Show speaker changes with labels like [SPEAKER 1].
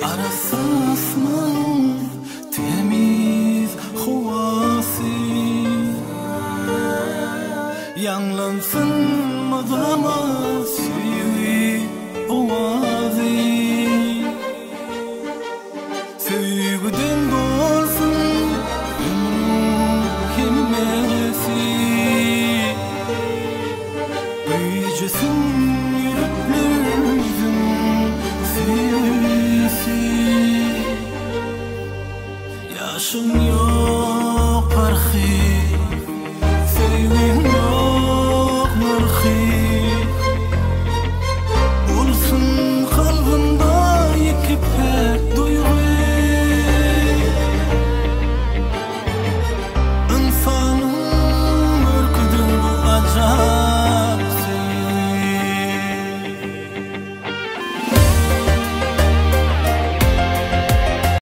[SPEAKER 1] arasız mı temiz havası, yanlansın madama sevgi ovazı, sevgiden dolsun ömrüm kemmesi, büyücesin yüreklerimizin sevgisi. Yaşım